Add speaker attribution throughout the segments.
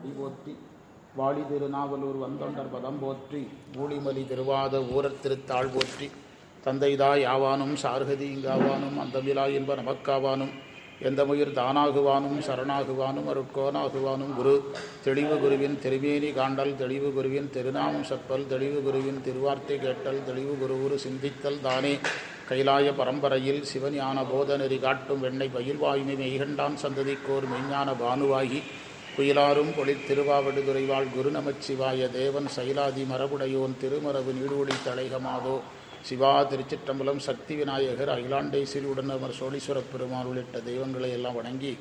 Speaker 1: போற்றி போற்றி வாழி திருநாவலூர் வந்தொண்டர் பதம் போற்றி ஊழிமலி திருவாத ஊரத் திருத்தாள் போற்றி தந்தைதாய் ஆவானும் சார்கதி இங்காவானும் அந்தமிலா என்ப நமக்காவானும் எந்தமுயிர் தானாகுவானும் சரணாகுவானும் அருட்கோனாகுவானும் குரு தெளிவு குருவின் திருமேனி காண்டல் தெளிவு குருவின் திருநாமம் செப்பல் தெளிவு குருவின் திருவார்த்தை கேட்டல் தெளிவு குருவுரு சிந்தித்தல் தானே கைலாய பரம்பரையில் சிவஞான போதநெறி காட்டும் வெண்ணை பயில்வாயுமை மெய்கண்டான் சந்ததிக்கோர் மெய்ஞான பானுவாகி குயிலாரும் பொழித் திருவாவடுதுறைவாள் குரு நமச்சிவாய தேவன் சைலாதி மரபுடையோன் திருமரபு நீடூழி தலைகமாதோ சிவா திருச்சிற்றம்பலம் சக்தி விநாயகர் அகிலாண்டேஸ்வரி உடனமர் சோழீஸ்வரப் பெருமாள் உள்ளிட்ட தெய்வங்களை எல்லாம் வணங்கி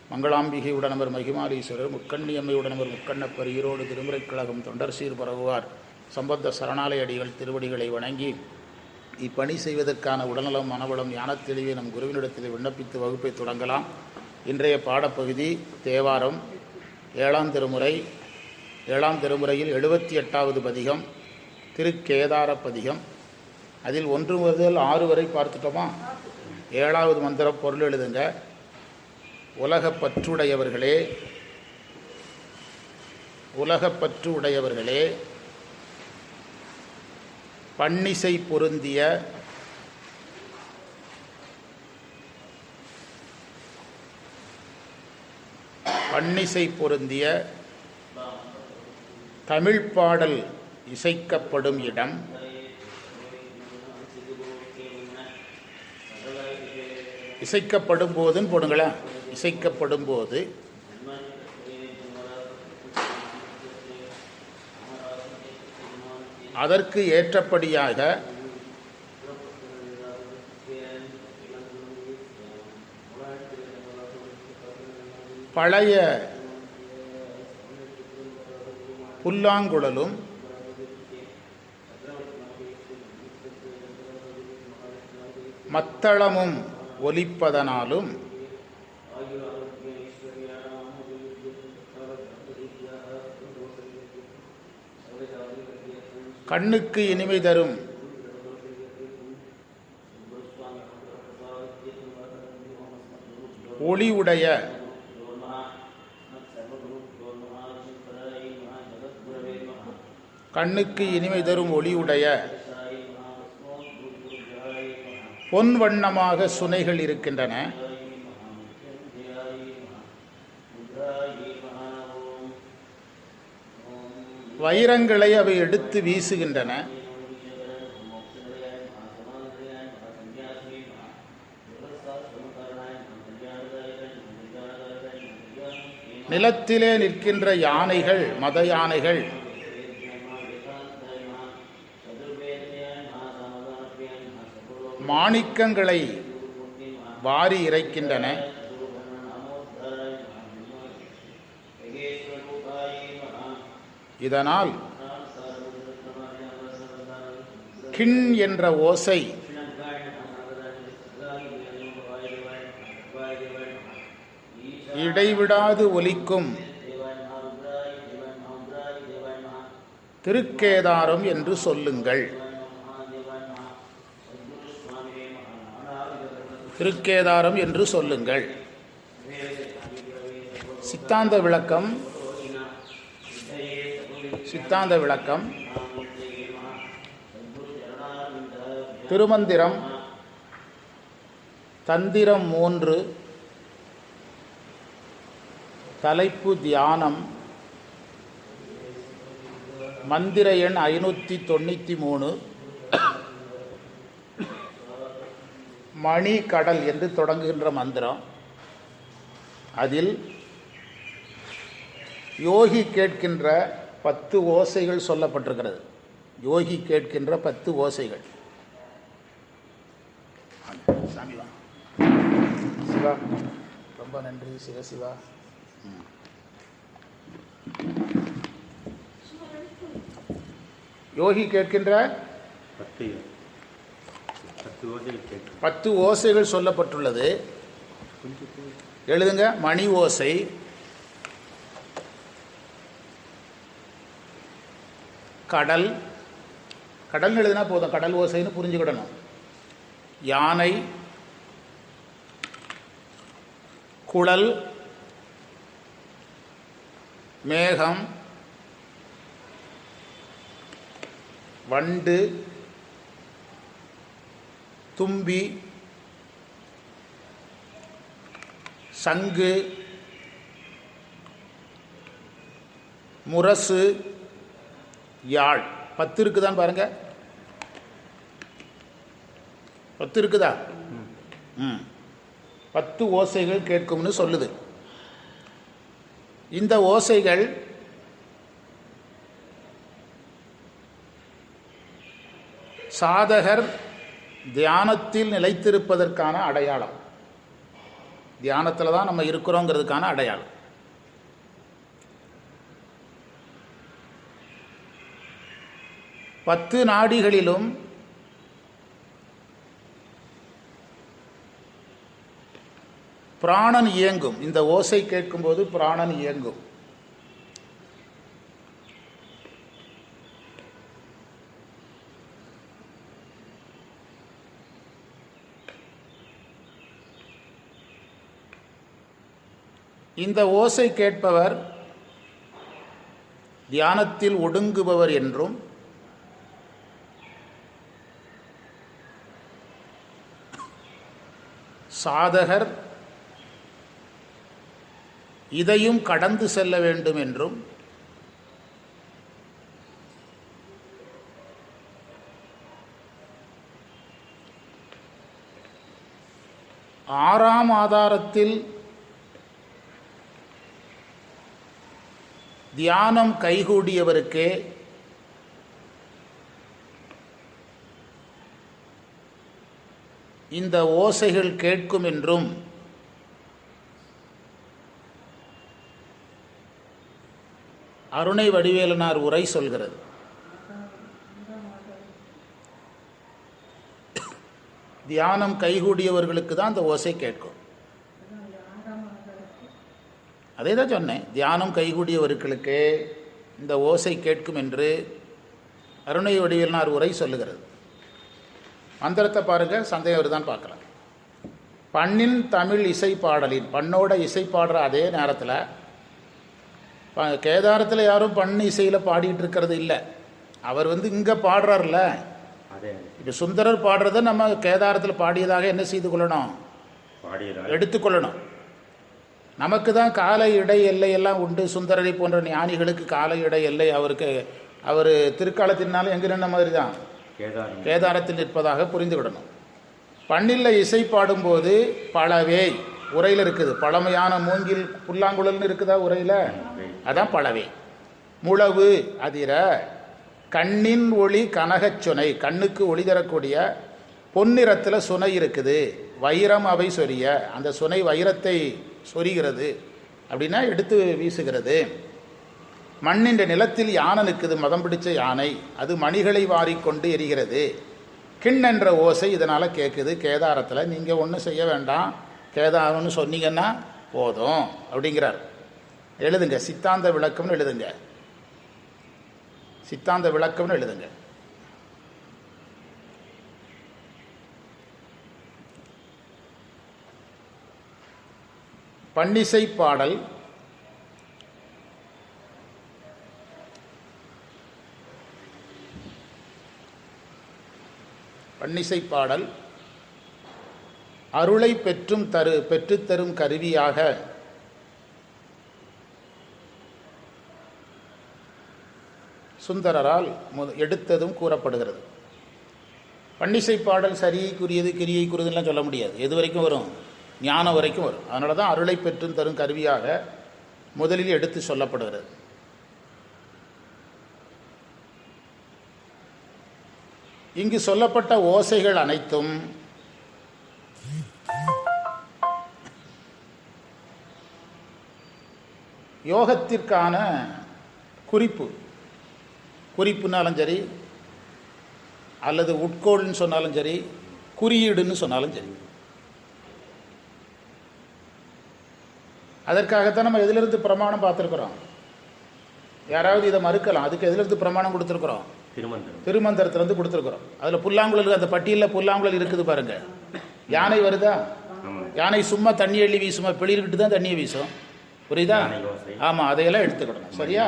Speaker 1: மங்களாம்பிகை உடனமர் மகிமாலீஸ்வரர் முக்கண்ணியம்மை உடனமர் முக்கண்ணப்பர் ஈரோடு திருமுறைக் கழகம் தொண்டர் சீர் பரவுவார் சம்பந்த சரணாலய அடிகள் திருவடிகளை வணங்கி இப்பணி செய்வதற்கான உடல்நலம் மனவளம் ஞானத்தெளிவை நம் குருவினிடத்தில் விண்ணப்பித்து வகுப்பை தொடங்கலாம். இன்றைய பாடப்பகுதி தேவாரம் 7ஆம் திருமுறை. 7ஆம் திருமுறையில் 78வது பதிகம் திருக்கேதார பதிகம். அதில் 1 முதல் 6 வரை பார்த்துட்டோமா? 7வது மந்திரம் பொருள் எழுதுங்க. உலகப்பற்றுடையவர்களே, உலகப்பற்று உடையவர்களே, பன்னிசை பொருந்திய தமிழ் பாடல் இசைக்கப்படும் இடம், இசைக்கப்படும் போதுன்னு போடுங்களேன். இசைக்கப்படும் போது அதற்கு ஏற்றபடியாக பழைய புல்லாங்குழலும் மத்தளமும் ஒலிப்பதனாலும் கண்ணுக்கு இனிமை தரும் ஒளியுடைய கண்ணுக்கு இனிமை தரும் ஒளியுடைய பொன் வண்ணமாக சுனைகள் இருக்கின்றன. வைரங்களை அவை எடுத்து வீசுகின்றன. நிலத்திலே நிற்கின்ற யானைகள், மத யானைகள் மாணிக்கங்களை வாரி இறைக்கின்றன. இதனால் கிண் என்ற ஓசை இடைவிடாது ஒலிக்கும் திருக்கேதாரம் என்று சொல்லுங்கள். திருக்கேதாரம் என்று சொல்லுங்கள். சித்தாந்த விளக்கம். சித்தாந்த விளக்கம். திருமந்திரம் தந்திரம் 3, தலைப்பு தியானம், மந்திர எண் 593, மணி கடல் என்று தொடங்குகின்ற மந்திரம். அதில் யோகி கேட்கின்ற 10 ஓசைகள் சொல்லப்பட்டிருக்கிறது. யோகி கேட்கின்ற 10 ஓசைகள். சாமிவா சிவா, ரொம்ப நன்றி. சிவசிவா. யோகி கேட்கின்ற 10 ஓசைகள் சொல்லப்பட்டுள்ளது. எழுதுங்க. மணி ஓசை, கடல், கடல்னு எழுதுனா போதும், கடல் ஓசைன்னு புரிஞ்சுக்கிடணும். யானை, குழல், மேகம், வண்டு, தும்பி, சங்கு, முரசு, யாழ். 10 இருக்குதான்னு பாருங்க. 10 இருக்குதா? 10 ஓசைகள் கேட்கும்னு சொல்லுது. இந்த ஓசைகள் சாதகர் தியானத்தில் நிலைத்திருப்பதற்கான அடையாளம். தியானத்தில் தான் நம்ம இருக்கிறோங்கிறதுக்கான அடையாளம். பத்து நாடிகளிலும் பிராணன் இயங்கும். இந்த ஓசை கேட்கும்போது பிராணன் இயங்கும். இந்த ஓசை கேட்பவர் தியானத்தில் ஒடுங்குபவர் என்றும், சாதகர் இதையும் கடந்து செல்ல வேண்டும் என்றும், ஆறாம் ஆதாரத்தில் தியானம் கைகூடியவருக்கே இந்த ஓசைகள் கேட்கும் என்றும், அருணை வடிவேலனார் உரை சொல்கிறது. தியானம் கைகூடியவர்களுக்கு தான் அந்த ஓசை கேட்கும். அதே தான் சொன்னேன். தியானம் கைகூடியவர்களுக்கு இந்த ஓசை கேட்கும் என்று அருணை வடிவேலனார் உரை சொல்லுகிறது. மந்திரத்தை பாருங்க, சந்தேகம் வருதான் பார்க்கலாம். பண்ணின் தமிழ் இசை பாடலின், பண்ணோட இசை பாடுற அதே நேரத்தில் கேதாரத்தில் யாரும் பண்ணு இசையில் பாடிட்டு இருக்கிறது இல்லை. அவர் இங்கே பாடுறார்ல. இப்போ சுந்தரர் பாடுறத நம்ம கேதாரத்தில் பாடியதாக என்ன செய்து கொள்ளணும்? எடுத்துக்கொள்ளணும். நமக்கு தான் கால இடை எல்லை எல்லாம் உண்டு. சுந்தரரை போன்ற ஞானிகளுக்கு கால இடை எல்லை அவருக்கு, அவர் திருக்காலத்தினாலும் எங்கே நின்ன மாதிரி தான் கேதாரத்தில் நிற்பதாக புரிந்து விடணும். பண்ணில்ல இசை பாடும்போது பலவே உரையில் இருக்குது. பழமையான மூங்கில் புல்லாங்குழல்னு இருக்குதா உரையில்? அதான் பலவே. முழவு அதிர, கண்ணின் ஒளி கனகச் சுனை, கண்ணுக்கு ஒளி தரக்கூடிய பொன்னிறத்தில் சுனை இருக்குது. வைரம் அவை சொரிய, அந்த சுனை வைரத்தை சொரிகிறது அப்படின்னா எடுத்து வீசுகிறது. மண்ணின்ற நிலத்தில் யானை நிற்குது, மதம் பிடிச்ச யானை, அது மணிகளை வாரிக்கொண்டு எரிகிறது. கிண்ணென்ற ஓசை இதனால் கேட்குது கேதாரத்தில். நீங்கள் ஒன்றும் செய்ய வேண்டாம், கேதாரம்னு சொன்னீங்கன்னா போதும் அப்படிங்கிறார். எழுதுங்க, சித்தாந்த விளக்கம்னு எழுதுங்க. சித்தாந்த விளக்கம்னு எழுதுங்க. பன்னிசை பாடல் பன்னிசை பாடல் அருளை பெற்றுத்தரும் கருவியாக சுந்தரரால் எடுத்ததும் கூறப்படுகிறது. பன்னிசை பாடல் சரிக்குரியது கிரியைக்குரியதுலாம் சொல்ல முடியாது. எது வரைக்கும் வரும்? ஞானம் வரைக்கும் வரும். அதனால தான் அருளை பெற்றும் தரும் கருவியாக முதலில் எடுத்து சொல்லப்படுகிறது. இங்கு சொல்லப்பட்ட ஓசைகள் அனைத்தும் யோகத்திற்கான குறிப்புனாலும் சரி, அல்லது உட்கோள்னு சொன்னாலும் சரி, குறியீடுன்னு சொன்னாலும் சரி. அதற்காகத்தான் நம்ம எதிலிருந்து பிரமாணம் பார்த்துருக்குறோம். யாராவது இதை மறுக்கலாம். அதுக்கு எதிலிருந்து பிரமாணம் கொடுத்துருக்குறோம்? திருமந்திரத்திலிருந்து கொடுத்துருக்குறோம். அதில் புல்லாங்குழல், அந்த பட்டியலில் புல்லாங்குழல் இருக்குது பாருங்க. யானை வருதா? யானை சும்மா தண்ணி அள்ளி வீசுமா? பிளிர்கிட்டு தான் தண்ணியை வீசும். புரியுதா? ஆமாம், அதையெல்லாம் எடுத்துக்கிடணும். சரியா?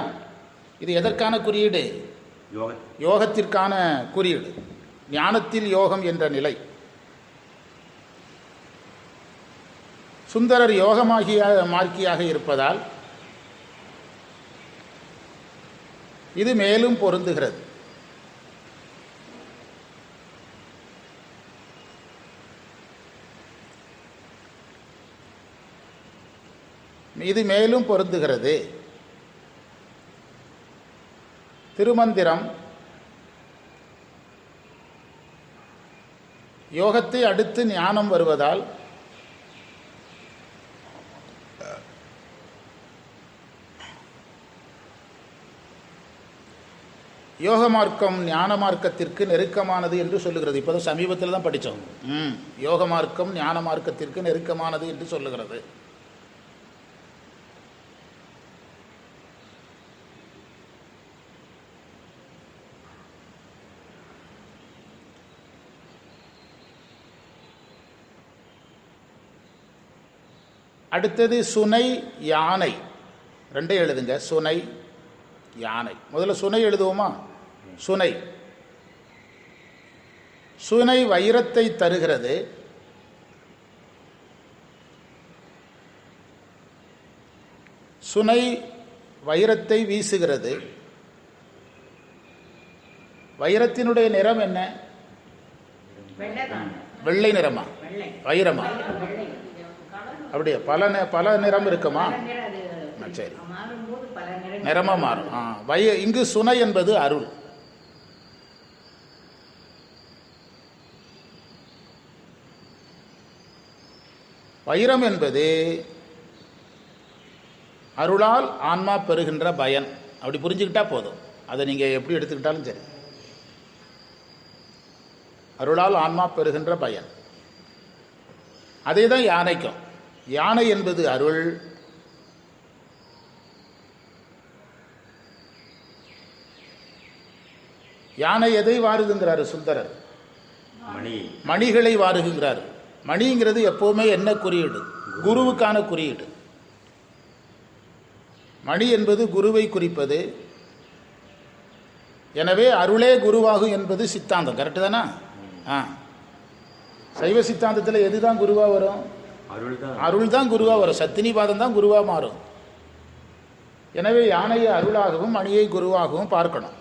Speaker 1: இது எதற்கான குறியீடு? யோகத்திற்கான குறியீடு. ஞானத்தில் யோகம் என்ற நிலை. சுந்தரர் மார்க்கியாக இருப்பதால் இது மேலும் பொருந்துகிறது. இது மேலும் பொருந்துகிறது. திருமந்திரம் யோகத்தை அடுத்து ஞானம் வருவதால் யோக மார்க்கம் ஞான மார்க்கத்திற்கு நெருக்கமானது என்று சொல்லுகிறது. இப்போதான் சமீபத்தில் தான் படித்தோம். யோக மார்க்கம் ஞான மார்க்கத்திற்கு நெருக்கமானது என்று சொல்லுகிறது. அடுத்தது சுனை யானை. ரெண்டே எழுதுங்க, சுனை யானை. முதல்ல சுனை எழுதுவோமா? சுனை. சுனை வைரத்தை தருகிறது. சுனை வைரத்தை வீசுகிறது. வைரத்தினுடைய நிறம் என்ன? வெள்ளை நிறமா? வைரமா? அப்படியே பல நிறம் இருக்குமா? சரி, நிறமா மாறும். இங்கு சுனை என்பது அருள். வைரம் என்பது அருளால் ஆன்மா பெறுகின்ற பயன். அப்படி புரிஞ்சுக்கிட்டா போதும். அதை நீங்க எப்படி எடுத்துக்கிட்டாலும் சரி. அருளால் ஆன்மா பெறுகின்ற பயன். அதே தான் யானைக்கும். யானை என்பது அருள். யானை எதை வாருதுங்கிறாரு சுந்தரர்? மணிகளை வாருகிறார். மணிங்கிறது எப்பவுமே என்ன குறியீடு? குருவுக்கான குறியீடு. மணி என்பது குருவை குறிப்பது. எனவே அருளே குருவாகும் என்பது சித்தாந்தம். கரெக்டு தானா? சைவ சித்தாந்தத்தில் எதுதான் குருவா வரும்? அருள் தான் குருவா வரும். சத்தினிபாதம் தான் குருவா மாறும். எனவே யானையை அருளாகவும் மணியை குருவாகவும் பார்க்கணும்.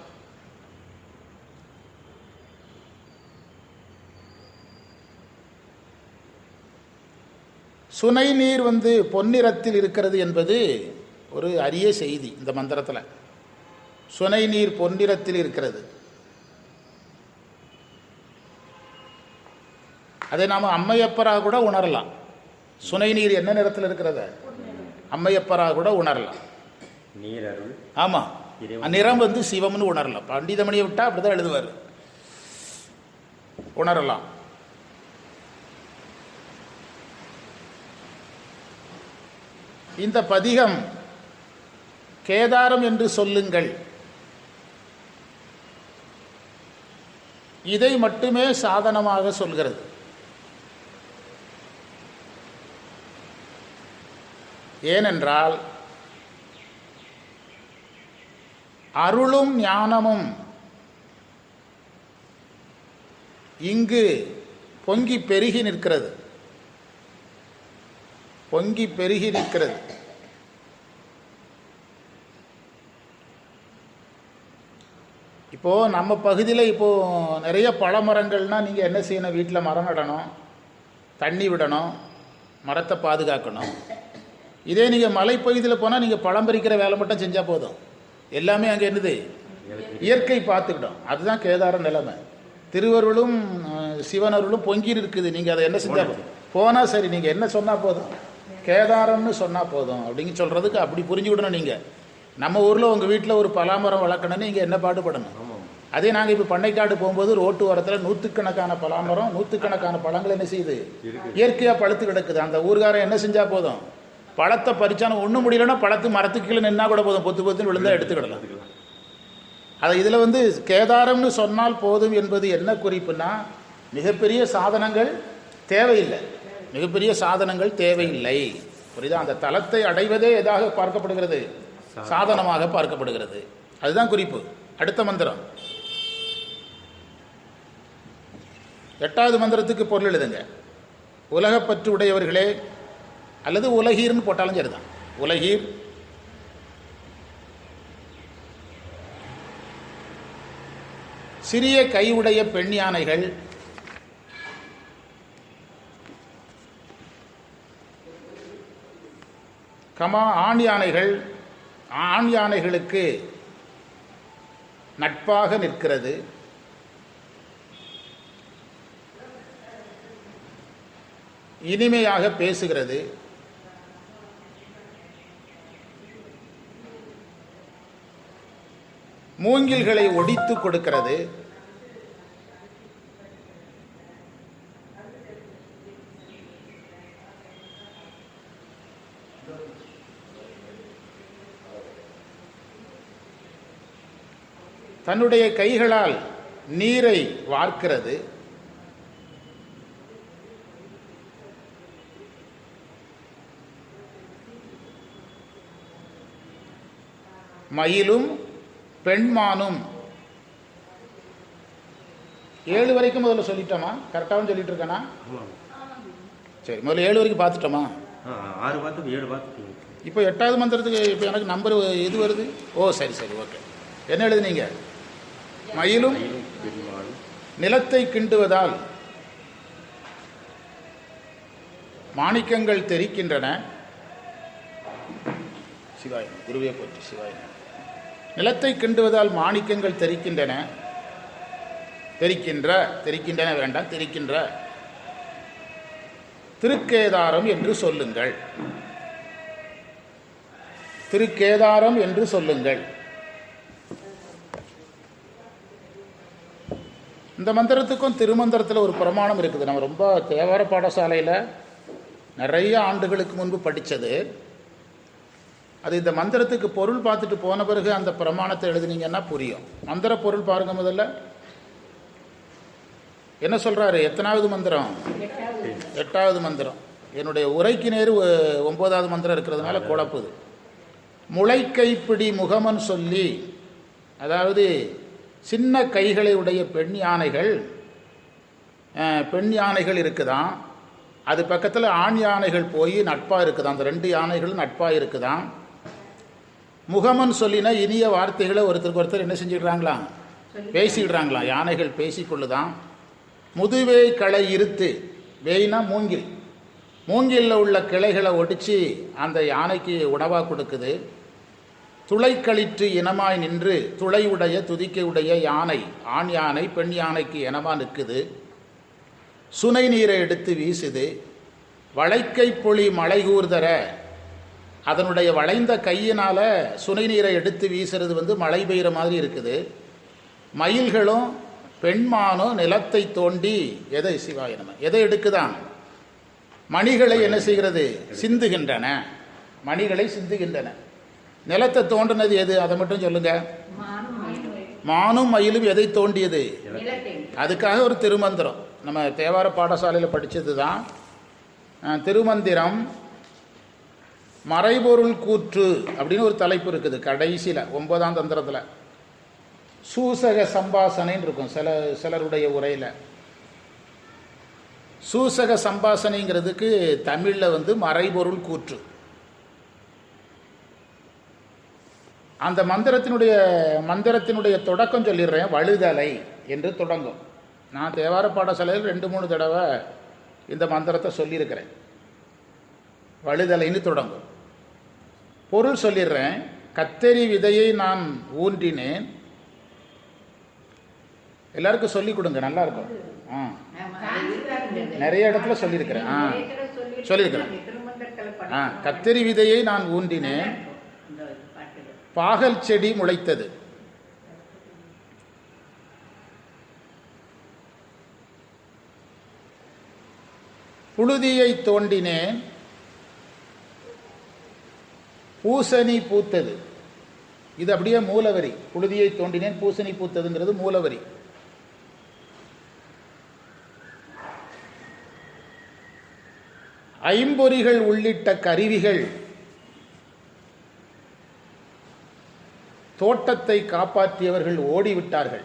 Speaker 1: சுனை நீர் பொன்னிறத்தில் இருக்கிறது என்பது ஒரு அரிய செய்தி. இந்த மந்திரத்தில் சுனை நீர் பொன்னிறத்தில் இருக்கிறது. அதை நாம் அம்மையப்பராக கூட உணரலாம். சுனை நீர் என்ன நிறத்தில் இருக்கிறத அம்மையப்பராக கூட உணரலாம். ஆமா, நிறம் சிவம்னு உணரலாம். பண்டிதமணியை விட்டா அப்படிதான் எழுதுவார். உணரலாம். இந்த பதிகம் கேதாரம் என்று சொல்லுங்கள், இதை மட்டுமே சாதனமாக சொல்கிறது. ஏனென்றால் அருளும் ஞானமும் இங்கு பொங்கி பெருகி நிற்கிறது. பொங்கி பெருகி நிற்கிறது. இப்போது நம்ம பகுதியில் இப்போது நிறைய பழமரங்கள்னால் நீங்கள் என்ன செய்யணும்? வீட்டில் மரம் நடணும், தண்ணி விடணும், மரத்தை பாதுகாக்கணும். இதே நீங்கள் மலைப்பகுதியில் போனால் நீங்கள் பழம் பறிக்கிற வேலை மட்டும் செஞ்சால் போதும். எல்லாமே அங்கே என்னது? இயற்கை பார்த்துக்கிட்டோம். அதுதான் கேதார நிலைமை. திருவருளும் சிவனருளும் பொங்கி இருக்குது. நீங்கள் அதை என்ன செஞ்சால் போனால் சரி, நீங்கள் என்ன சொன்னால் போதும், கேதாரம்னு சொன்னால் போதும் அப்படிங்க சொல்கிறதுக்கு அப்படி புரிஞ்சுக்கிடணும். நீங்கள் நம்ம ஊரில் உங்கள் வீட்டில் ஒரு பலாமரம் வளர்க்கணும்னு நீங்கள் என்ன பாடுபடணும்? அதே நாங்கள் இப்போ பண்ணைக்காடு போகும்போது ரோட்டு ஓரத்தில் நூற்றுக்கணக்கான பலாமரம், நூற்றுக்கணக்கான பழங்கள் என்ன செய்யுது? இயற்கையாக பழுத்து கிடக்குது. அந்த ஊர்காரன் என்ன செஞ்சால் போதும்? பழத்தை பறிச்சாலும் ஒன்றும் முடியலன்னா பழத்து மரத்துக்கு கீழே நின்னா கூட போதும், பொத்து பொத்துன்னு விழுந்தா எடுத்துக்கிடலாம். அதை இதில் கேதாரம்னு சொன்னால் போதும் என்பது என்ன குறிப்புன்னா, மிகப்பெரிய சாதனங்கள் தேவையில்லை. மிகப்பெரிய சாதனங்கள் தேவையில்லை. புரியுதா? அந்த தலத்தை அடைவதே எதாக பார்க்கப்படுகிறது? சாதனமாக பார்க்கப்படுகிறது. அதுதான் குறிப்பு. அடுத்த மந்திரம், 8வது மந்திரத்துக்கு பொருள் எழுதுங்க. உலகப்பற்று உடையவர்களே, அல்லது உலகீர்னு போட்டாலும் சரிதான். உலகீர் சிறிய கையுடைய பெண் யானைகள் ஆண் யானைகள் ஆண் யானைகளுக்கு நட்பாக நிற்கிறது. இனிமையாக பேசுகிறது. மூங்கில்களை ஒடித்து கொடுக்கிறது. தன்னுடைய கைகளால் நீரை வார்க்கிறது. மயிலும் பெண்மானும் 7 வரைக்கும் முதல்ல சொல்லிட்டோமா? கரெக்டாகவும் சொல்லிட்டு இருக்கானா? சரி, முதல்ல 7 வரைக்கும் பார்த்துட்டோமா?
Speaker 2: 6 பார்த்து 7 பார்த்து.
Speaker 1: இப்போ 8வது மந்திரத்துக்கு இப்போ எனக்கு நம்பர் இது வருது. ஓ சரி சரி, ஓகே. என்ன எழுதுனீங்க? மயிலும் நிலத்தை கிண்டுவதால் மாணிக்கங்கள் தெரிக்கின்றன. சிவாயம் குருவே போற்றி. சிவாயம். நிலத்தை கிண்டுவதால் மாணிக்கங்கள் தெரிக்கின்றன. தெரிக்கின்றன வேண்டாம், தெரிக்கின்ற திருக்கேதாரம் என்று சொல்லுங்கள். திருக்கேதாரம் என்று சொல்லுங்கள். இந்த மந்திரத்துக்கும் திருமந்திரத்தில் ஒரு பிரமாணம் இருக்குது. நம்ம ரொம்ப தேவார பாடசாலையில் நிறைய ஆண்டுகளுக்கு முன்பு படித்தது. அது இந்த மந்திரத்துக்கு பொருள் பார்த்துட்டு போன பிறகு அந்த பிரமாணத்தை எழுதுனீங்கன்னா புரியும். மந்திர பொருள் பாருங்க. முதல்ல என்ன சொல்றாரு? எத்தனாவது மந்திரம்? 8வது மந்திரம். என்னுடைய உரைக்கு நேரு 9வது மந்திரம் இருக்கிறதுனால குழப்புது. முளைக்கைப்பிடி முகமன் சொல்லி, அதாவது சின்ன கைகளை உடைய பெண் யானைகள் இருக்குதான். அது பக்கத்தில் ஆண் யானைகள் போய் நட்பாக இருக்குதான். அந்த 2 யானைகளும் நட்பாக இருக்குதான். முகமன் சொல்லினா இனிய வார்த்தைகளை ஒருத்தருக்கு ஒருத்தர் என்ன செஞ்சிடுறாங்களாம்? பேசிடுறாங்களாம். யானைகள் பேசிக்கொள்ளுதான். முதுவே களை இருத்து, வேய்னா மூங்கில், மூங்கிலில் உள்ள கிளைகளை ஒடிச்சு அந்த யானைக்கு உணவாக கொடுக்குது. துளைக்களிற்று இனமாய் நின்று துளை உடைய துதிக்கை உடைய யானை, ஆண் யானை பெண் யானைக்கு இனமாக நிற்குது. சுனை நீரை எடுத்து வீசுது. வளைக்கை பொழி மழை கூர்தர, அதனுடைய வளைந்த கையினால் சுனை நீரை எடுத்து வீசுறது மழை பெய்கிற மாதிரி இருக்குது. மயில்களும் பெண்மானும் நிலத்தை தோண்டி எதை சிவாயனம் எதை எடுக்குதான்? மணிகளை என்ன செய்கிறது? சிந்துகின்றன. மணிகளை சிந்துகின்றன. நிலத்தை தோண்டினது எது? அதை மட்டும் சொல்லுங்க. மானும் மயிலும் எதை தோண்டியது? அதுக்காக ஒரு திருமந்திரம் நம்ம தேவார பாடசாலையில் படித்தது தான். திருமந்திரம் மறைபொருள் கூற்று அப்படின்னு ஒரு தலைப்பு இருக்குது. கடைசியில் 9ஆம் தந்திரத்தில் சூசக சம்பாசனைன்னு இருக்கும் சிலருடைய உரையில். சூசக சம்பாசனைங்கிறதுக்கு தமிழில் மறைபொருள் கூற்று. அந்த மந்திரத்தினுடைய தொடக்கம் சொல்லிடுறேன். வழுதலை என்று தொடங்கும். நான் தேவார பாடசாலையில் 2-3 தடவை இந்த மந்திரத்தை சொல்லியிருக்கிறேன். வழுதலைன்னு தொடங்கும். பொருள் சொல்லிடுறேன். கத்தரி விதையை நான் ஊன்றினேன். எல்லாருக்கும் சொல்லிக் கொடுங்க, நல்லா இருக்கும். நிறைய இடத்துல சொல்லியிருக்கிறேன். சொல்லியிருக்கிறேன். கத்தரி விதையை நான் ஊன்றினேன், பாகல் செடி முளைத்தது. புழுதியை தோண்டினேன், பூசணி பூத்தது. இது அப்படியே மூலவரி. புழுதியை தோண்டினேன், பூசணி பூத்ததுங்கிறது மூலவரி. ஐம்பொறிகள் உள்ளிட்ட கருவிகள் தோட்டத்தை காப்பாற்றியவர்கள் ஓடிவிட்டார்கள்.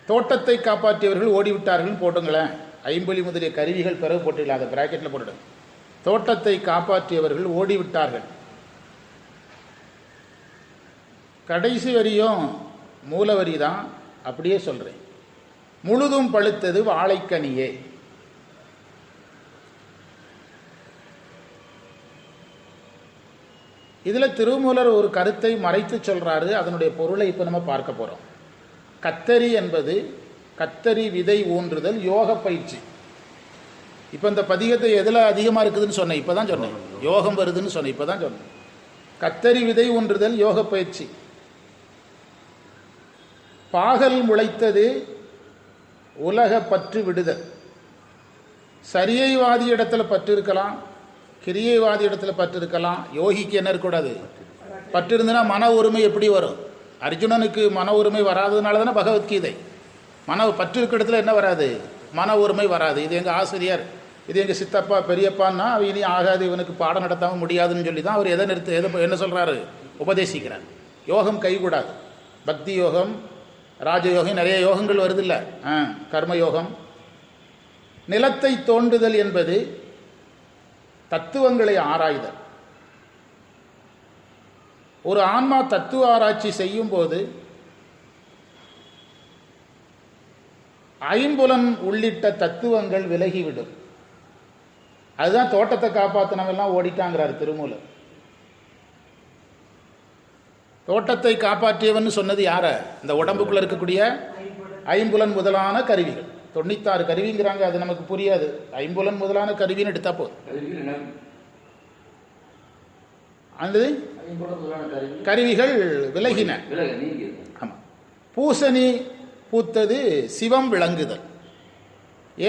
Speaker 1: தோட்டத்தை காப்பாற்றியவர்கள் ஓடிவிட்டார்கள் போட்டுங்களேன். ஐம்பொலி முதலிய கருவிகள் பிறகு போட்டுக்கலாம், அதை பிராக்கெட்டில் போட்டுடும். தோட்டத்தை காப்பாற்றியவர்கள் ஓடிவிட்டார்கள். கடைசி வரியும் மூலவரி தான், அப்படியே சொல்கிறேன். முழுதும் பழுத்தது வாழைக்கனியே. இதில் திருமூலர் ஒரு கருத்தை மறைத்து சொல்கிறாரு. அதனுடைய பொருளை இப்போ நம்ம பார்க்க போகிறோம். கத்தரி என்பது கத்தரி விதை ஊன்றுதல் யோக பயிற்சி. இப்போ இந்த பதிகத்தை எதில் அதிகமாக இருக்குதுன்னு சொன்னேன், இப்போ தான் சொன்னேன். யோகம் வருதுன்னு சொன்னேன், இப்போ தான் சொன்னேன். கத்தரி விதை ஊன்றுதல் யோக பயிற்சி. பாகல் முளைத்தது உலக பற்று விடுதல். சரியைவாதி இடத்துல பற்று இருக்கலாம், கிரியைவாதி இடத்துல பற்று இருக்கலாம். யோகிக்கு என்ன இருக்கக்கூடாது? பற்று இருந்துன்னா மன உரிமை எப்படி வரும்? அர்ஜுனனுக்கு மன உரிமை வராததுனால தானே பகவத்கீதை. பற்று இருக்கிற இடத்துல என்ன வராது? மன உரிமை வராது. இது எங்கள் ஆசிரியர், இது எங்கள் சித்தப்பா பெரியப்பான்னா அவன் இனி ஆகாது, இவனுக்கு பாடம் நடத்தாமல் முடியாதுன்னு சொல்லி தான் அவர் என்ன சொல்கிறாரு? உபதேசிக்கிறார். யோகம் கைகூடாது. பக்தி யோகம், ராஜயோகம், நிறைய யோகங்கள் வருது இல்லை? கர்மயோகம். நிலத்தை தோண்டுதல் என்பது தத்துவங்களை ஆராய்தல். ஒரு ஆன்மா தத்துவ ஆராய்ச்சி செய்யும் போது ஐம்புலன் உள்ளிட்ட தத்துவங்கள் விலகிவிடும். அதுதான் தோட்டத்தை காப்பாற்றினவெல்லாம் ஓடிட்டாங்கிறார் திருமூலர். தோட்டத்தை காப்பாற்றியவன் சொன்னது யார? இந்த உடம்புக்குள்ள இருக்கக்கூடிய ஐம்புலன் முதலான கருவிகள். 96 கருவிங்கிறாங்க, அது நமக்கு புரியாது. ஐம்புலன் முதலான கருவின்னு எடுத்தா போதும். அந்த கருவிகள் விலகின. ஆமா. பூசணி பூத்தது சிவம் விளங்குதல்.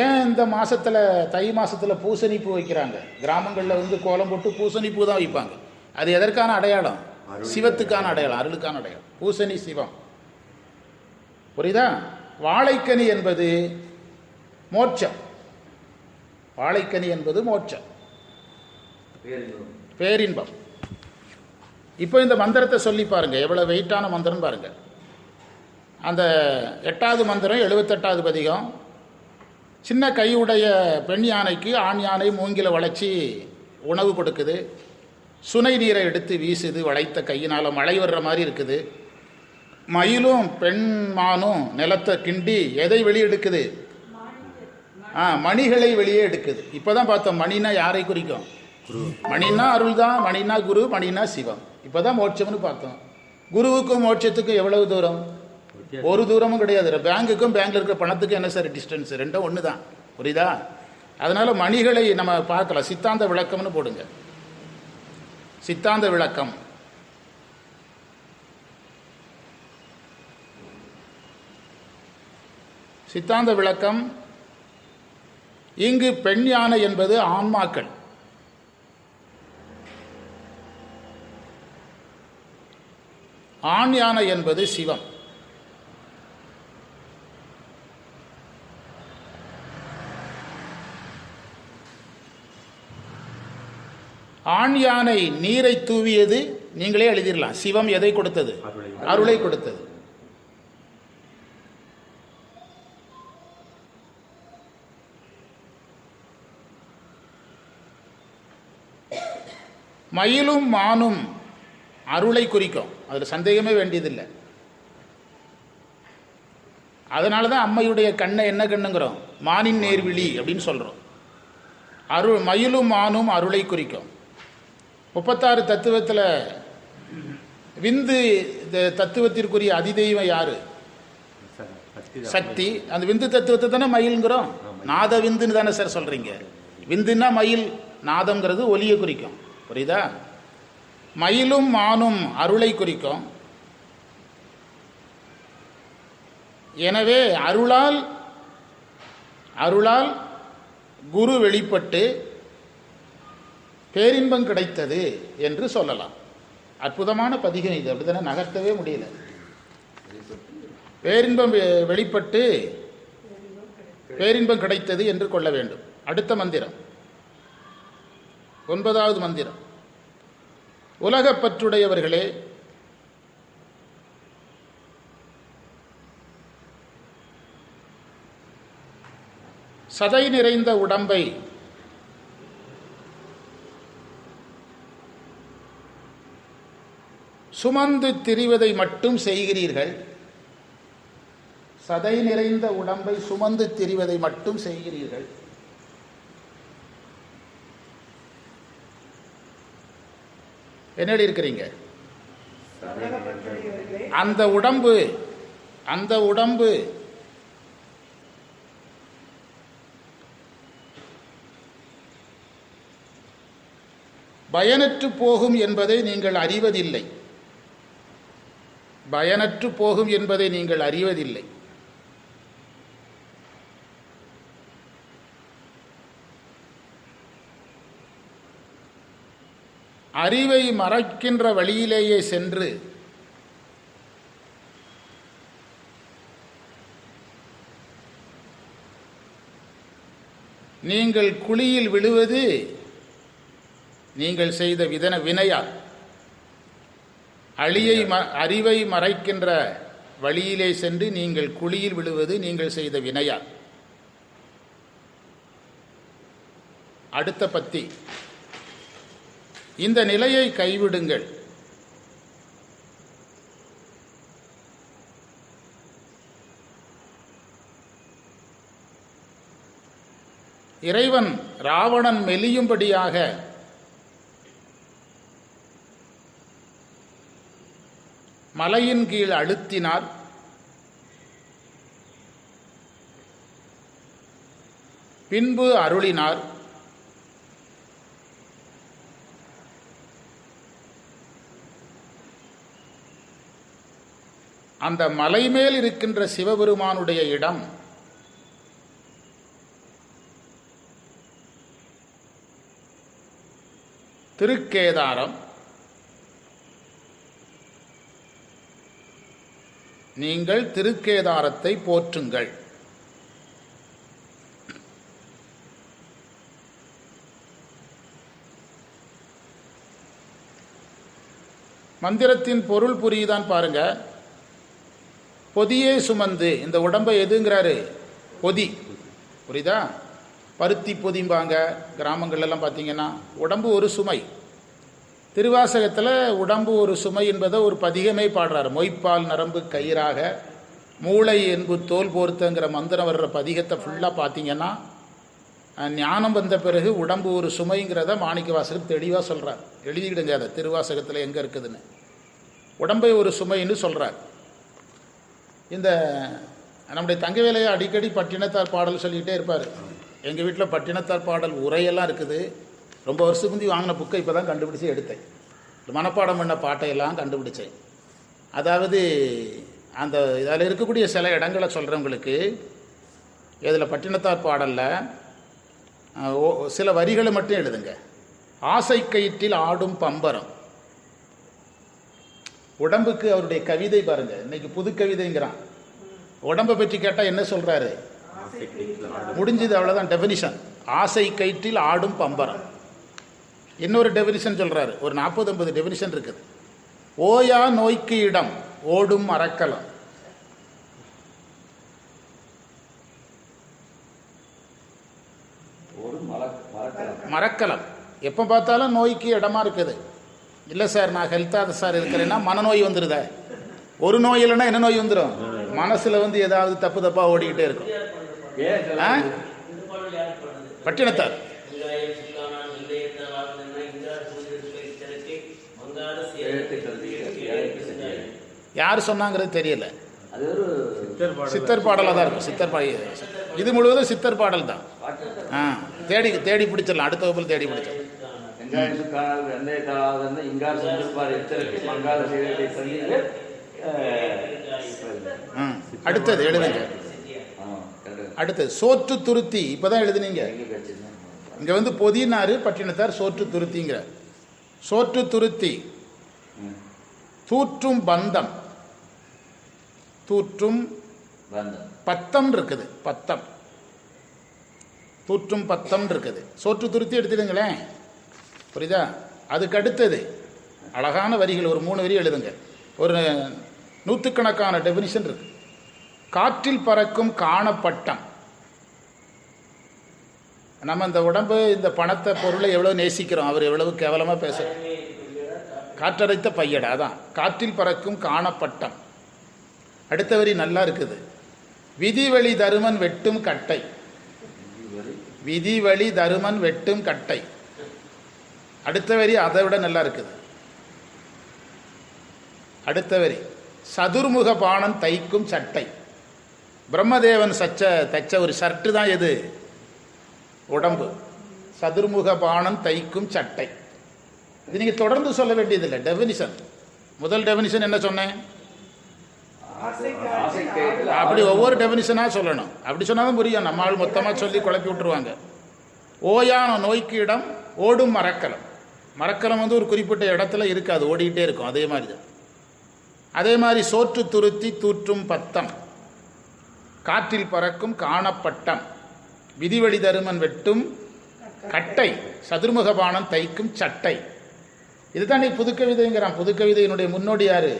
Speaker 1: ஏன் இந்த மாசத்துல, தை மாசத்துல பூசணி பூ வைக்கிறாங்க? கிராமங்களில் கோலம் போட்டு பூசணி பூ தான் வைப்பாங்க. அது எதற்கான அடையாளம்? சிவத்துக்கான அடையாளம், அருளுக்கான அடையாளம். பூசணி சிவம். புரியுதா? வாழைக்கனி என்பது மோட்சம். வாழைக்கனி என்பது மோட்சம், பேரின்பம். இப்போ இந்த மந்திரத்தை சொல்லி பாருங்க, எவ்வளவு வெயிட்டான மந்திரம் பாருங்க. அந்த 8வது மந்திரம் 78வது பதிகம். சின்ன கையுடைய பெண் யானைக்கு ஆண் யானை மூங்கில வளைச்சி உணவு கொடுக்குது. சுனை நீரை எடுத்து வீசுது வளைத்த கையினால், மழை வர்ற மாதிரி இருக்குது. மயிலும் பெண் மானும் நிலத்தை கிண்டி எதை வெளியே எடுக்குது? மணிகளை வெளியே எடுக்குது. இப்போதான் பார்த்தோம், மணினா யாரை குறிக்கும்? மணினா அருள் தான், மணினா குரு, மணினா சிவம். இப்போதான் மோட்சம்னு பார்த்தோம். குருவுக்கும் மோட்சத்துக்கும் எவ்வளவு தூரம்? ஒரு தூரமும் கிடையாது. பேங்குக்கும் பேங்க்ல இருக்கிற பணத்துக்கும் என்ன சார் டிஸ்டன்ஸ்? ரெண்டும் ஒன்று தான். புரியுதா? அதனால மணிகளை நம்ம பார்க்கலாம். சித்தாந்த விளக்கம்னு போடுங்க. சித்தாந்த விளக்கம். சித்தாந்த விளக்கம். இங்கு பெண் யானை என்பது ஆன்மாக்கள். ஆண் யானை என்பது சிவம். ஆண் யானை நீரை தூவியது, நீங்களே எழுதிடலாம். சிவம் எதை கொடுத்தது? அருளை கொடுத்தது. மயிலும் மானும் அருளை குறிக்கும், அதில் சந்தேகமே வேண்டியதில்லை. அதனால தான் அம்மையுடைய கண்ணை என்ன கண்ணுங்கிறோம்? மானின் நேர்விழி அப்படின்னு சொல்கிறோம். மயிலும் மானும் அருளை குறிக்கும். 36 தத்துவத்தில் விந்து தத்துவத்திற்குரிய அதிதெய்வம் யாரு? சக்தி. அந்த விந்து தத்துவத்தை தானே மயில்ங்கிறோம். நாத விந்துன்னு தானே சார் சொல்றீங்க? விந்துன்னா மயில், நாதம்ங்கிறது ஒலியை குறிக்கும். புரியுதா? மயிலும் மானும் அருளை குறிக்கும். எனவே அருளால் குரு வெளிப்பட்டு பேரின்பம் கிடைத்தது என்று சொல்லலாம். அற்புதமான பதிகம் இது. அப்படித்தானே? நகர்த்தவே முடியல. பேரின்பம் வெளிப்பட்டு பேரின்பம் கிடைத்தது என்று கொள்ள வேண்டும். அடுத்த மந்திரம் 9வது மந்திரம். உலகப்பற்றுடையவர்களே, சதை நிறைந்த உடம்பை சுமந்து திரிவதை மட்டும் செய்கிறீர்கள். சதை நிறைந்த உடம்பை சுமந்து திரிவதை மட்டும் செய்கிறீர்கள். என்ன இருக்கிறீங்க? அந்த உடம்பு பயனற்று போகும் என்பதை நீங்கள் அறிவதில்லை. பயனற்று போகும் என்பதை நீங்கள் அறிவதில்லை. அறிவை மறைக்கின்ற வழியிலேயே சென்று நீங்கள் குழியில் விழுவது நீங்கள் செய்த வினையால். அறிவை மறைக்கின்ற வழியிலே சென்று நீங்கள் குழியில் விழுவது நீங்கள் செய்த வினையால். அடுத்த பத்தி. இந்த நிலையை கைவிடுங்கள். இறைவன் ராவணன் மெலியும்படியாக மலையின் கீழ் அழுத்தினார். பின்பு அருளினார். அந்த மலை மேல் இருக்கின்ற சிவபெருமானுடைய இடம் திருக்கேதாரம். நீங்கள் திருக்கேதாரத்தை போற்றுங்கள். மந்திரத்தின் பொருள் புரியுதான் பாருங்க. பொதியே சுமந்து, இந்த உடம்பை எதுங்கிறாரு? பொதி. புரியுதா? பருத்தி பொதிம்பாங்க கிராமங்கள்லாம் பார்த்தீங்கன்னா. உடம்பு ஒரு சுமை. திருவாசகத்தில் உடம்பு ஒரு சுமை என்பதை ஒரு பதிகமே பாடுறார். மொய்ப்பால் நரம்பு கயிறாக மூளை என்பு தோல் போர்த்தங்கிற மந்திரம் வர்ற பதிகத்தை ஃபுல்லாக பார்த்தீங்கன்னா ஞானம் வந்த பிறகு உடம்பு ஒரு சுமைங்கிறத மாணிக்க வாசகர் தெளிவாக சொல்கிறார். எழுதிக்கிடுங்க அதை, திருவாசகத்தில் எங்கே இருக்குதுன்னு. உடம்பை ஒரு சுமைன்னு சொல்கிறார். இந்த நம்முடைய தங்கவேலையை அடிக்கடி பட்டினத்தார் பாடல் சொல்லிக்கிட்டே இருப்பார். எங்கள் வீட்டில் பட்டினத்தார் பாடல் உரையெல்லாம் இருக்குது. ரொம்ப வருஷத்துக்கு முந்தி வாங்கின புக்கை இப்போ தான் கண்டுபிடிச்சி எடுத்தேன். மனப்பாடம் பண்ண பாட்டையெல்லாம் கண்டுபிடிச்சேன். அதாவது அந்த இதில் இருக்கக்கூடிய சில இடங்களை சொல்கிறவங்களுக்கு, இதில் பட்டினத்தார் பாடலில் சில வரிகளை மட்டும் எழுதுங்க. ஆசை கயிற்றில் ஆடும் பம்பரம். உடம்புக்கு அவருடைய கவிதை பாருங்க. இன்னைக்கு புது கவிதைங்கிறான். உடம்பை பற்றி கேட்டால் என்ன சொல்கிறாரு? முடிஞ்சது, அவ்வளோதான் டெஃபினிஷன். ஆசை கயிற்றில் ஆடும் பம்பரம். இன்னொரு டெஃபினிஷன் சொல்கிறாரு. ஒரு 40-50 டெஃபினிஷன் இருக்குது. ஓயா நோய்க்கு இடம் ஓடும் மரக்கலம். மரக்கலம் எப்போ பார்த்தாலும் நோய்க்கு இடமா இருக்குது. இல்லை சார், நான் ஹெல்த்தாக சார் இருக்கிறேன்னா மனநோய் வந்துடுத. ஒரு நோய் இல்லைன்னா என்ன நோய் வந்துடும்? மனசில் வந்து ஏதாவது தப்பு தப்பாக ஓடிக்கிட்டே இருக்கும். பட்டினத்தார் யார் சொன்னாங்கிறது தெரியல. சித்தர் பாடலாக தான் இருக்கும். சித்தர் பாடல் இது முழுவதும் சித்தர் பாடல் தான். தேடி தேடி பிடிச்சிடலாம். அடுத்த வகுப்பில் தேடி பிடிச்சிடலாம். அடுத்தது எழுதுங்க. அடுத்தது சோற்று துருத்தி. இப்பதான் எழுதுனீங்க. இங்க வந்து பொதினாரு பட்டினத்தார் சோற்று துருத்திங்கிற. சோற்று துருத்தி. தூற்றும் பந்தம். தூற்றும் பத்தம் இருக்குது. பத்தம் தூற்றும் பத்தம் இருக்குது. சோற்று துருத்தி எடுத்துடுங்களேன், புரியுதா? அதுக்கு அடுத்தது அழகான வரிகள் ஒரு 3 வரி எழுதுங்க. ஒரு நூற்றுக்கணக்கான டெபினிஷன் இருக்கு. காற்றில் பறக்கும் காணப்பட்டம். நம்ம இந்த உடம்பு, இந்த பணத்தை, பொருளை எவ்வளோ நேசிக்கிறோம், அவர் எவ்வளவு கேவலமாக பேசுகிறோம். காற்றடைத்த பையடா, அதான் காற்றில் பறக்கும் காணப்பட்டம். அடுத்த வரி நல்லா இருக்குது. விதிவழி தருமன் வெட்டும் கட்டை. விதிவழி தருமன் வெட்டும் கட்டை. அடுத்த வரி அதை விட நல்லா இருக்குது. அடுத்த வரி சதுர்முக பாணன் தைக்கும் சட்டை. பிரம்மதேவன் தைச்ச ஒரு ஷர்ட்டு தான் எது? உடம்பு. சதுர்முக பாணன் தைக்கும் சட்டை. இது நீங்கள் தொடர்ந்து சொல்ல வேண்டியதில்லை. டெபினிஷன், முதல் டெபினிஷன் என்ன சொன்னேன்? அப்படி ஒவ்வொரு டெபினிஷனாக சொல்லணும். அப்படி சொன்னாலும் புரியும். நம்மால் மொத்தமாக சொல்லி குழப்பி விட்டுருவாங்க. ஓயான நோய்க்கு இடம் ஓடும் மரக்கலம். மரக்கலம் ஒரு குறிப்பிட்ட இடத்துல இருக்காது, ஓடிக்கிட்டே இருக்கும். அதே மாதிரி தான். அதே மாதிரி சோற்று துருத்தி தூற்றும் பத்தம். காற்றில் பறக்கும் காணப்பட்டம். விதிவழி தருமன் வெட்டும் கட்டை. சதுர்முகபாணன் தைக்கும் சட்டை. இதுதான் நீ புதுக்கவிதைங்கிறான். புதுக்கவிதையினுடைய முன்னோடி யாரு?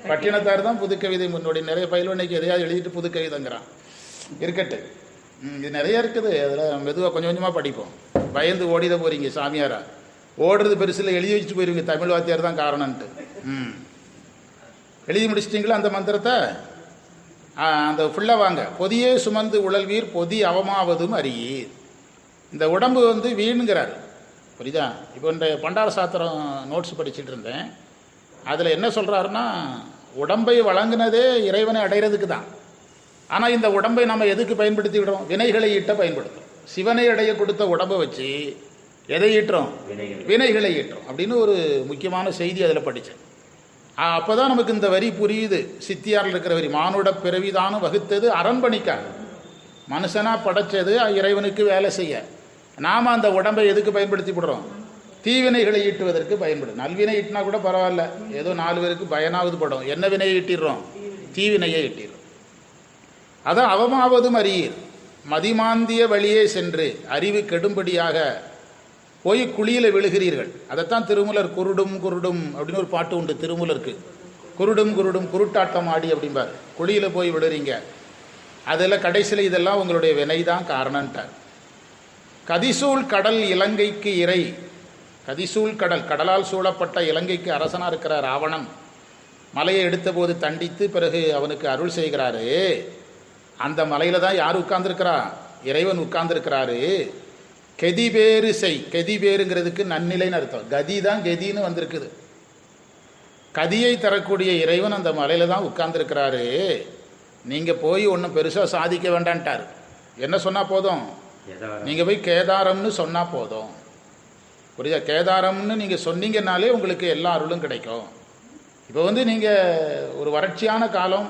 Speaker 1: பட்டினத்தார் தான் புதுக்கவிதை முன்னோடி. நிறைய பயில்வனைக்கு எதையாவது எழுதிட்டு புதுக்கவிதைங்கிறான். இருக்கட்டு, இது நிறைய இருக்குது. அதில் மெதுவாக கொஞ்சம் கொஞ்சமாக படிப்போம். பயந்து ஓடித போறீங்க சாமியாரா. ஓடுறது பெருசில் எழுதி வச்சுட்டு போயிருவீங்க. தமிழ் வாத்தியார் தான் காரணம்ன்ட்டு. எழுதி முடிச்சிட்டிங்களா அந்த மந்திரத்தை? அந்த ஃபுல்லாக வாங்க. பொதியே சுமந்து உழல்வீர் பொதி அவமாவதும் அறியீர். இந்த உடம்பு வீணுங்கிறார், புரியுதா? இப்போ இந்த பண்டார சாத்திரம் நோட்ஸ் படிச்சுட்டு இருந்தேன். அதில் என்ன சொல்கிறாருன்னா, உடம்பை வழங்கினதே இறைவனை அடைகிறதுக்கு தான். ஆனால் இந்த உடம்பை நம்ம எதுக்கு பயன்படுத்தி விடுறோம்? வினைகளை ஈட்ட பயன்படுத்தும். சிவனை அடைய கொடுத்த உடம்பை வச்சு எதை ஈட்டுறோம்? வினைகளை ஈட்டுறோம் அப்படின்னு ஒரு முக்கியமான செய்தி அதில் படித்தேன். அப்போ தான் நமக்கு இந்த வரி புரியுது. சித்தியாரில் இருக்கிற வரி, மானுட பிறவிதானும் வகுத்தது அரண்பணிக்காக. மனுஷனாக படைச்சது இறைவனுக்கு வேலை செய்ய. நாம் அந்த உடம்பை எதுக்கு பயன்படுத்தி விடுறோம்? தீவினைகளை ஈட்டுவதற்கு பயன்படும். நல்வினை ஈட்டினா கூட பரவாயில்ல, ஏதோ 4 பேருக்கு பயனாவது படும். என்ன வினையை ஈட்டிடுறோம்? தீவினையை ஈட்டிடுறோம். அதான் அவமாவதும் அறியீர். மதிமாந்திய வழியே சென்று அறிவு கெடும்படியாக போய் குழியில் விழுகிறீர்கள். அதைத்தான் திருமூலர் குருடும் குருடும் அப்படின்னு ஒரு பாட்டு உண்டு திருமூலருக்கு. குருடும் குருடும் குருட்டாட்டம் ஆடி அப்படிம்பார். குழியில் போய் விழுறீங்க. அதில் கடைசியில் இதெல்லாம் உங்களுடைய வினை தான் காரணம்ட்டார். கதிசூழ் கடல் இலங்கைக்கு இறை. கதிசூழ் கடல், கடலால் சூழப்பட்ட இலங்கைக்கு அரசனாக இருக்கிற ராவணன் மலையை எடுத்தபோது தண்டித்து பிறகு அவனுக்கு அருள் செய்கிறாரு. அந்த மலையில் தான் யார் உட்கார்ந்துருக்கிறா? இறைவன் உட்கார்ந்துருக்கிறாரு. கெதிபேறு செய். கெதிபேருங்கிறதுக்கு நன்னிலைன்னு அர்த்தம். கதி தான் கெதின்னு வந்திருக்குது. கதியை தரக்கூடிய இறைவன் அந்த மலையில் தான் உட்கார்ந்துருக்கிறாரு. நீங்கள் போய் ஒன்றும் பெருசாக சாதிக்க வேண்டான்ட்டார். என்ன சொன்னால் போதும்? நீங்கள் போய் கேதாரம்னு சொன்னால் போதும். புரியுதா? கேதாரம்னு நீங்கள் சொன்னீங்கன்னாலே உங்களுக்கு எல்லா அருளும் கிடைக்கும். இப்போ நீங்கள் ஒரு வறட்சியான காலம்,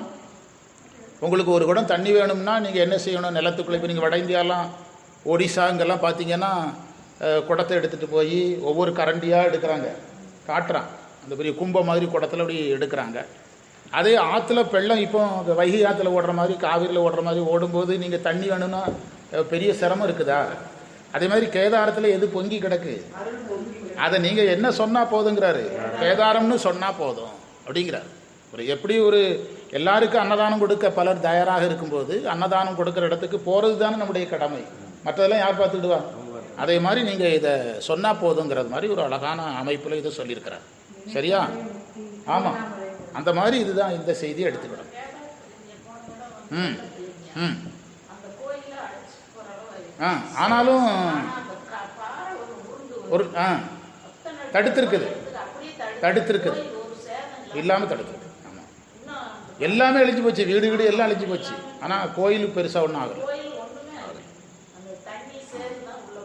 Speaker 1: உங்களுக்கு ஒரு குடம் தண்ணி வேணும்னா நீங்கள் என்ன செய்யணும்? நிலத்துக்குள்ளே இப்போ நீங்கள் வட இந்தியாலாம் ஒடிசா இங்கெல்லாம் பார்த்தீங்கன்னா குடத்தை எடுத்துகிட்டு போய் ஒவ்வொரு கரண்டியாக எடுக்கிறாங்க, காட்டுறான். அந்த பெரிய கும்பம் மாதிரி குடத்தில் அப்படி எடுக்கிறாங்க. அதே ஆற்றுல வெள்ளம் இப்போ வைகை ஆற்றுல ஓடுற மாதிரி காவிரியில் ஓடுற மாதிரி ஓடும்போது நீங்கள் தண்ணி வேணும்னா பெரிய சிரமம் இருக்குதா? அதே மாதிரி கேதாரத்தில் எது பொங்கி கிடக்கு? அதை நீங்கள் என்ன சொன்னால் போதுங்கிறாரு. கேதாரம்னு சொன்னால் போதும் அப்படிங்கிறார். எப்படி ஒரு எல்லாருக்கும் அன்னதானம் கொடுக்க பலர் தயாராக இருக்கும்போது அன்னதானம் கொடுக்குற இடத்துக்கு போகிறது தானே நம்முடைய கடமை. மற்றதெல்லாம் யார் பார்த்துக்கிடுவா? அதே மாதிரி நீங்கள் இதை சொன்னால் போதுங்கிறது மாதிரி ஒரு அழகான அமைப்பில் இதை சொல்லியிருக்கிறார். சரியா? ஆமாம், அந்த மாதிரி இதுதான் இந்த செய்தியை எடுத்துக்கிறோம். ஆனாலும் ஒரு தடுத்திருக்குது இல்லாமல் தடுத்துருக்கு. ஆமாம், எல்லாமே அழிஞ்சு போச்சு. வீடு வீடு எல்லாம் அழிஞ்சு போச்சு. ஆனால் கோயிலுக்கு பெருசாக ஒன்றும் ஆகலை.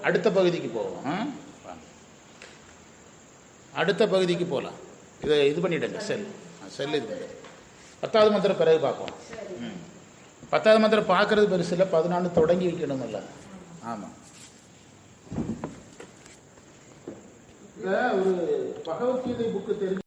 Speaker 1: அடுத்த பகுதிக்கு போவோம். அடுத்த பகுதிக்கு போகலாம். இதை இது பண்ணிவிடுங்க. செல் இது பண்ணி 10வது மந்திரம் பிறகு பார்ப்போம். 10வது மந்திரம் பார்க்கறது பெருசு இல்லை, 14 தொடங்கி வைக்கணுமில்ல. ஆமாம், ஒரு பகவத்கீதை புக்கு தெரிஞ்சு